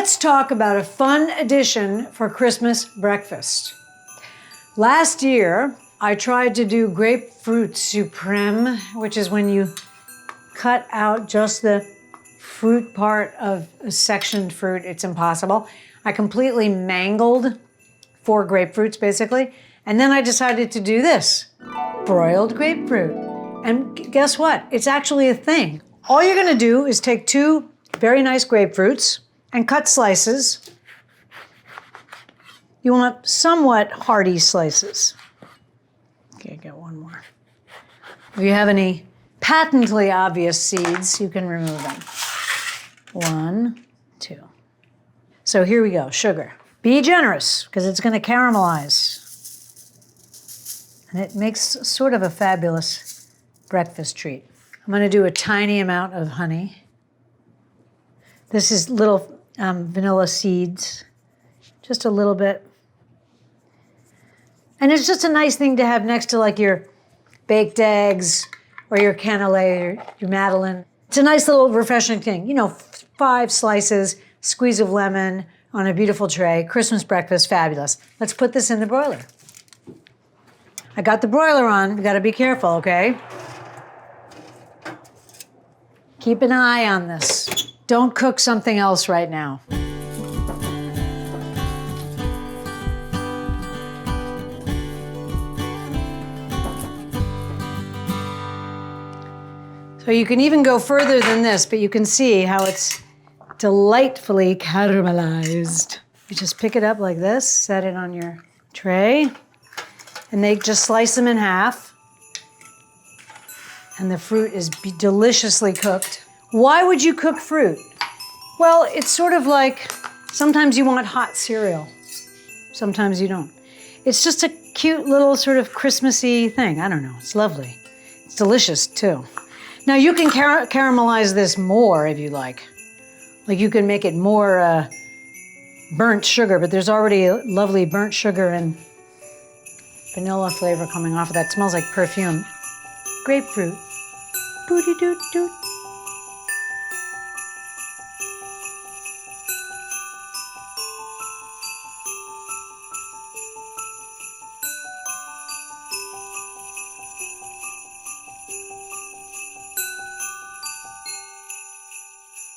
Let's talk about a fun addition for Christmas breakfast. Last year, I tried to do grapefruit supreme, which is when you cut out just the fruit part of a sectioned fruit. It's impossible. I completely mangled 4 grapefruits, basically. And then I decided to do this, broiled grapefruit. And guess what? It's actually a thing. All you're gonna do is take 2 very nice grapefruits and cut slices. You want somewhat hearty slices. Okay, get one more. If you have any patently obvious seeds, you can remove them. 1, 2. So here we go, sugar. Be generous, because it's gonna caramelize. And it makes sort of a fabulous breakfast treat. I'm gonna do a tiny amount of honey. This is little vanilla seeds, just a little bit. And it's just a nice thing to have next to like your baked eggs or your cannelé or your madeleine. It's a nice little refreshing thing. You know, 5 slices, squeeze of lemon on a beautiful tray, Christmas breakfast, fabulous. Let's put this in the broiler. I got the broiler on, we gotta be careful, okay? Keep an eye on this. Don't cook something else right now. So you can even go further than this, but you can see how it's delightfully caramelized. You just pick it up like this, set it on your tray, and they just slice them in half. And the fruit is deliciously cooked. Why would you cook fruit? Well, it's sort of like, sometimes you want hot cereal. Sometimes you don't. It's just a cute little sort of Christmassy thing. I don't know, it's lovely. It's delicious too. Now you can caramelize this more if you like. Like you can make it more burnt sugar, but there's already a lovely burnt sugar and vanilla flavor coming off of that. It smells like perfume. Grapefruit. Booty doot doot.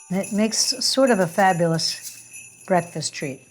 It makes sort of a fabulous breakfast treat.